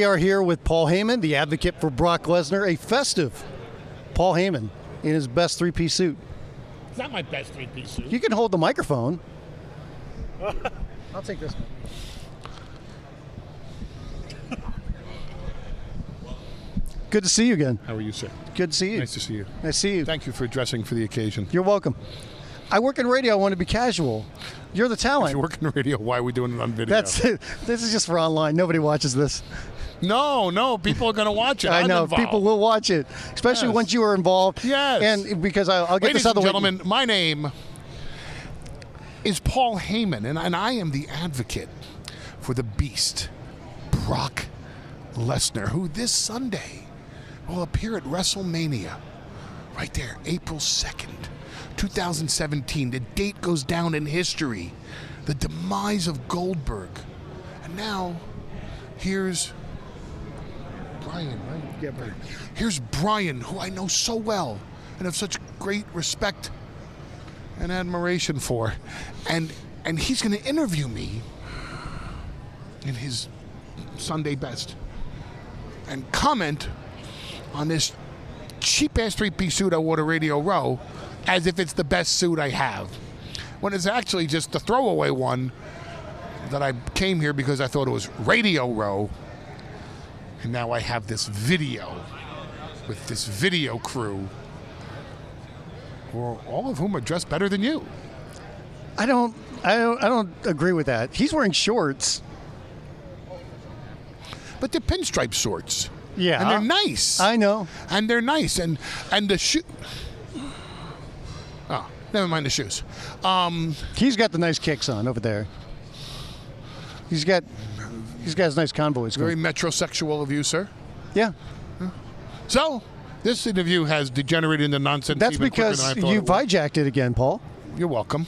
We are here with Paul Heyman, the advocate for Brock Lesnar, a festive Paul Heyman in his best three-piece suit. It's not my best three-piece suit. You can hold the microphone. I'll take this one. Good to see you again. How are you, sir? Good to see you. Nice to see you. Nice to see you. Thank you for dressing for the occasion. You're welcome. I work in radio. I want to be casual. You're the talent. If you work in radio, why are we doing it on video? That's it. This is just for online. Nobody watches this. No, people are going to watch it. I know. Involved. People will watch it, especially Yes. once you are involved. Yes. And because I'll get Ladies this out of the way. and gentlemen, my name is Paul Heyman, and I am the advocate for the beast, Brock Lesnar, who this Sunday will appear at WrestleMania. Right there, April 2nd, 2017. The date goes down in history. The demise of Goldberg. And now, here's Brian, right? Yeah, Brian. Here's Brian, who I know so well and have such great respect and admiration for. And he's going to interview me in his Sunday best and comment on this cheap-ass three-piece suit I wore to Radio Row as if it's the best suit I have, when it's actually just the throwaway one that I came here because I thought it was Radio Row, and now I have this video with this video crew, all of whom are dressed better than you. I don't agree with that. He's wearing shorts. But they're pinstripe shorts. Yeah. And they're nice. I know. And they're nice. And the shoe. Oh, never mind the shoes. He's got the nice kicks on over there. He's got his nice convoys Very going. metrosexual of you, sir. Yeah. So, this interview has degenerated into nonsense. That's even quicker because than I thought you it would. hijacked it again, Paul. You're welcome.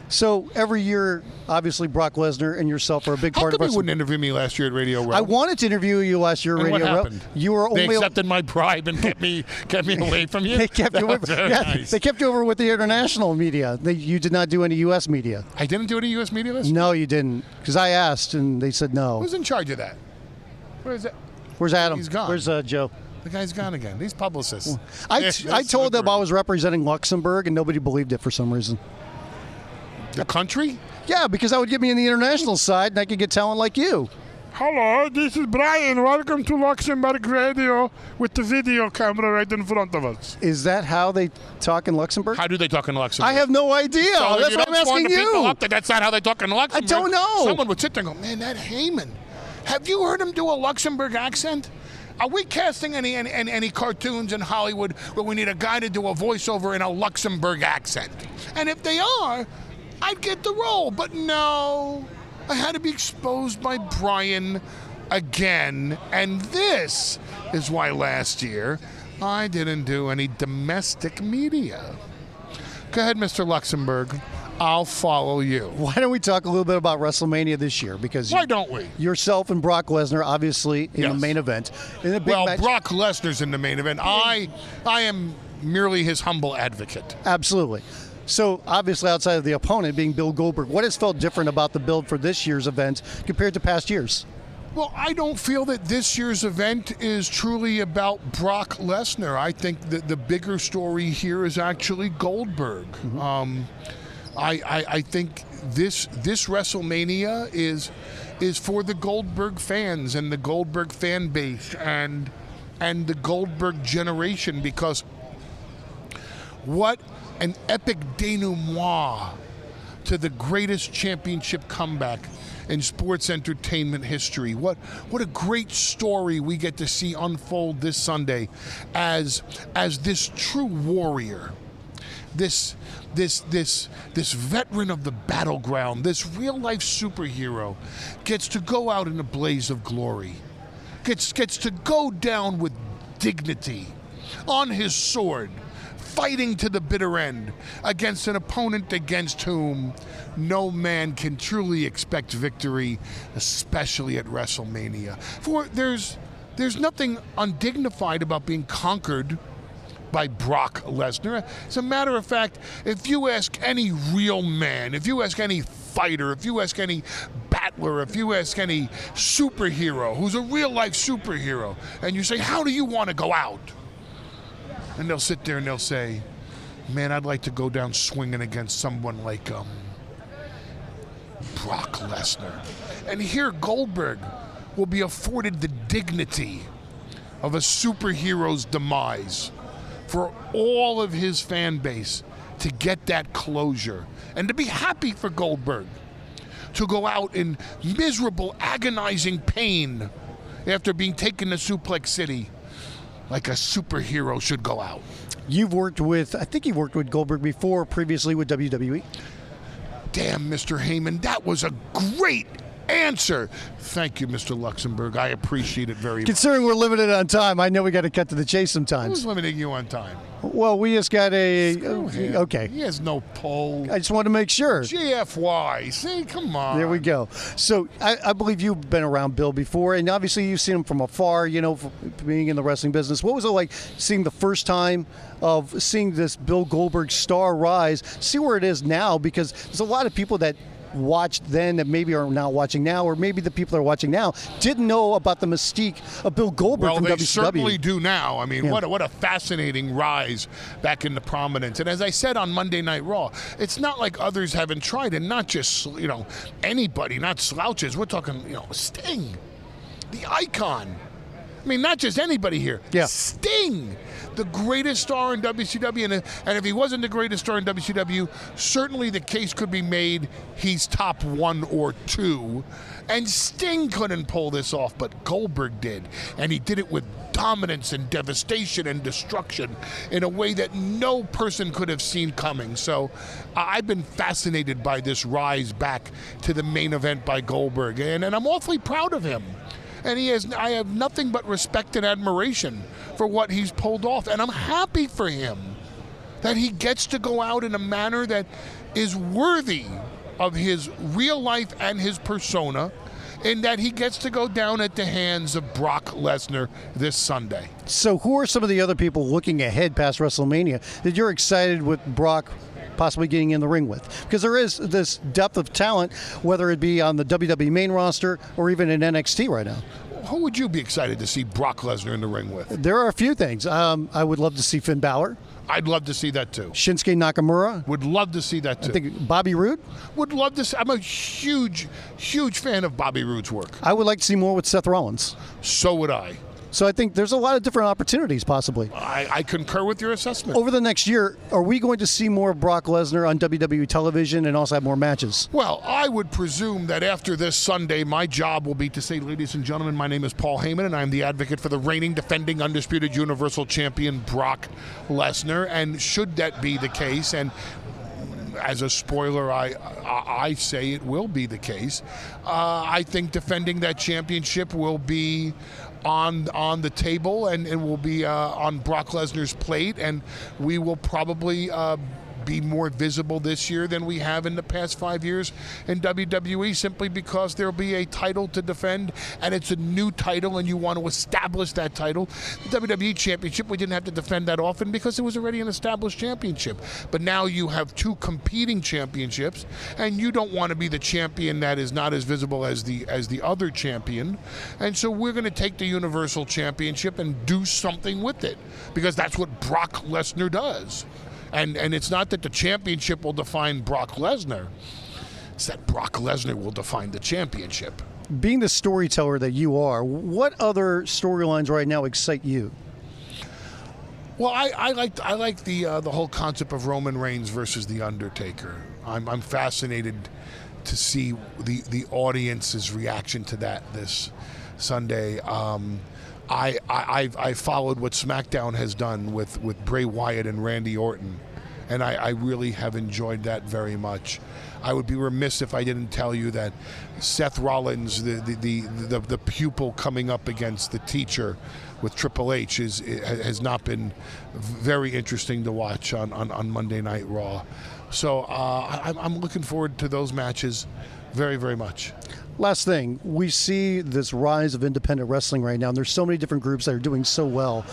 So every year, obviously, Brock Lesnar and yourself are a big How part come of you us. wouldn't interview me last year at Radio Row? I wanted to interview you last year at And Radio what Row. happened? You were They only accepted my bribe and kept me away from you? They kept you That over. was very Yeah, nice. they kept you over with the international media. You did not do any U.S. media. I didn't do any U.S. media list? No, you didn't. Because I asked and they said no. Who's in charge of that? Where is that? Where's Adam? He's gone. Where's Joe? The guy's gone again. These publicists. I told them I was representing Luxembourg and nobody believed it for some reason. The country? Yeah, because that would get me in the international side and I could get talent like you. Hello, this is Brian. Welcome to Luxembourg Radio with the video camera right in front of us. Is that how they talk in Luxembourg? How do they talk in Luxembourg? I have no idea. So That's you why don't I'm swarm asking the people you. up that that's not how they talk in Luxembourg. don't know. Someone would sit there and go, man, that Heyman. Have you heard him do a Luxembourg accent? Are we casting any cartoons in Hollywood where we need a guy to do a voiceover in a Luxembourg accent? And if they are, I'd get the role. But no, I had to be exposed by Brian again. And this is why last year I didn't do any domestic media. Go ahead, Mr. Luxembourg. I'll follow you. Why don't we talk a little bit about WrestleMania this year? Because Why don't we? yourself and Brock Lesnar, obviously, in the Yes. main event. In a big Well, match. Brock Lesnar's in the main event. I am merely his humble advocate. Absolutely. So, obviously, outside of the opponent being Bill Goldberg, what has felt different about the build for this year's event compared to past years? Well, I don't feel that this year's event is truly about Brock Lesnar. I think that the bigger story here is actually Goldberg. I think this WrestleMania is for the Goldberg fans and the Goldberg fan base and the Goldberg generation, because what an epic denouement to the greatest championship comeback in sports entertainment history. What a great story we get to see unfold this Sunday as this true warrior, this veteran of the battleground, this real life superhero gets to go out in a blaze of glory, gets to go down with dignity on his sword, fighting to the bitter end against an opponent against whom no man can truly expect victory, especially at WrestleMania. For there's nothing undignified about being conquered by Brock Lesnar. As a matter of fact, if you ask any real man, if you ask any fighter, if you ask any Sattler, if you ask any superhero who's a real-life superhero, and you say, how do you want to go out? And they'll sit there and they'll say, man, I'd like to go down swinging against someone like Brock Lesnar. And here Goldberg will be afforded the dignity of a superhero's demise for all of his fan base to get that closure and to be happy for Goldberg to go out in miserable, agonizing pain after being taken to Suplex City like a superhero should go out. You've worked with, I think you've worked with Goldberg before, previously with WWE. Damn, Mr. Heyman, that was a great answer. Thank you, Mr. Luxembourg. I appreciate it very much. Considering we're limited on time, I know we got to cut to the chase sometimes. Who's limiting you on time? Well, we just got Screw him. okay. He has no pull. I just wanted to make sure. GFY. See, come on. There we go. So I believe you've been around Bill before, and obviously you've seen him from afar, being in the wrestling business. What was it like seeing the first time of seeing this Bill Goldberg star rise, see where it is now? Because there's a lot of people that watched then that maybe are not watching now, or maybe the people that are watching now didn't know about the mystique of Bill Goldberg from WCW. Well, they certainly do now. I mean, what a fascinating rise back into prominence. And as I said on Monday Night Raw, it's not like others haven't tried, and not just, anybody, not slouches. We're talking, Sting, the icon. I mean, not just anybody here. Yeah. Sting, the greatest star in WCW. And if he wasn't the greatest star in WCW, certainly the case could be made he's top 1 or 2. And Sting couldn't pull this off, but Goldberg did. And he did it with dominance and devastation and destruction in a way that no person could have seen coming. So I've been fascinated by this rise back to the main event by Goldberg. And I'm awfully proud of him. And I have nothing but respect and admiration for what he's pulled off. And I'm happy for him that he gets to go out in a manner that is worthy of his real life and his persona, and that he gets to go down at the hands of Brock Lesnar this Sunday. So who are some of the other people looking ahead past WrestleMania that you're excited with Brock possibly getting in the ring with? Because there is this depth of talent, whether it be on the WWE main roster or even in NXT right now. Who would you be excited to see Brock Lesnar in the ring with? There are a few things. I would love to see Finn Balor. I'd love to see that too. Shinsuke Nakamura. Would love to see that too. I think Bobby Roode. Would love to see. I'm a huge fan of Bobby Roode's work. I would like to see more with Seth Rollins. So would I. So I think there's a lot of different opportunities possibly. I concur with your assessment. Over the next year, are we going to see more of Brock Lesnar on WWE television and also have more matches? Well, I would presume that after this Sunday, my job will be to say, ladies and gentlemen, my name is Paul Heyman, and I'm the advocate for the reigning, defending, undisputed Universal Champion, Brock Lesnar. And should that be the case, and as a spoiler, I say it will be the case, I think defending that championship will be on the table, and it will be on Brock Lesnar's plate, and we will probably be more visible this year than we have in the past 5 years in WWE, simply because there'll be a title to defend, and it's a new title, and you want to establish that title. The WWE Championship, we didn't have to defend that often because it was already an established championship. But now you have 2 competing championships, and you don't want to be the champion that is not as visible as the other champion. And so we're going to take the Universal Championship and do something with it, because that's what Brock Lesnar does. And it's not that the championship will define Brock Lesnar. It's that Brock Lesnar will define the championship. Being the storyteller that you are, what other storylines right now excite you? Well, I like the whole concept of Roman Reigns versus The Undertaker. I'm fascinated to see the audience's reaction to that this Sunday. I followed what SmackDown has done with Bray Wyatt and Randy Orton, and I really have enjoyed that very much. I would be remiss if I didn't tell you that Seth Rollins, the pupil coming up against the teacher with Triple H, has not been very interesting to watch on Monday Night Raw. So I'm looking forward to those matches very, very much. Last thing, we see this rise of independent wrestling right now, and there's so many different groups that are doing so well.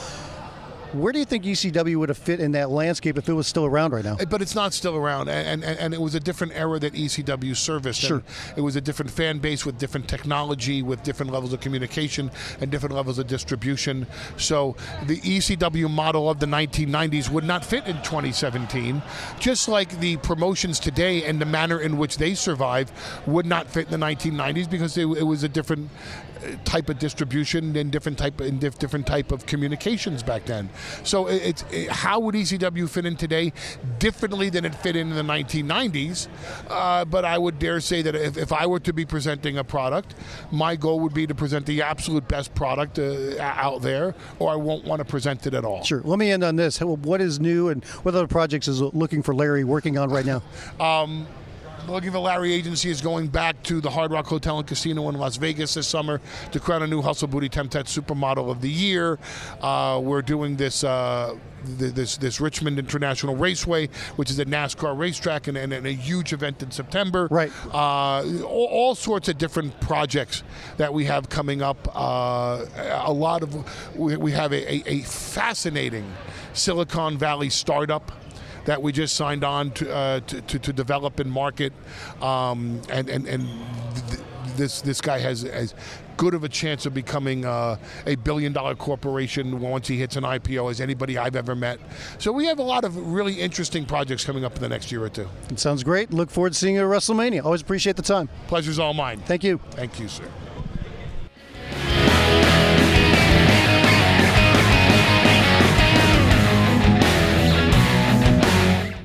Where do you think ECW would have fit in that landscape if it was still around right now? But it's not still around, and it was a different era that ECW serviced. Sure. And it was a different fan base with different technology, with different levels of communication and different levels of distribution. So the ECW model of the 1990s would not fit in 2017, just like the promotions today and the manner in which they survive would not fit in the 1990s, because it was a different type of distribution and different type of communications back then. So how would ECW fit in today differently than it fit in the 1990s? But I would dare say that if I were to be presenting a product, my goal would be to present the absolute best product out there, or I won't want to present it at all. Sure. Let me end on this. What is new and what other projects is looking for Larry working on right now? Looking for Larry Agency is going back to the Hard Rock Hotel and Casino in Las Vegas this summer to crown a new Hustle Booty Temptat Supermodel of the Year. We're doing this Richmond International Raceway, which is a NASCAR racetrack, and a huge event in September. Right. All sorts of different projects that we have coming up. We have a fascinating Silicon Valley startup that we just signed on to develop and market, this guy has as good of a chance of becoming a billion-dollar corporation once he hits an IPO as anybody I've ever met. So we have a lot of really interesting projects coming up in the next year or two. It sounds great. Look forward to seeing you at WrestleMania. Always appreciate the time. Pleasure's all mine. Thank you. Thank you, sir.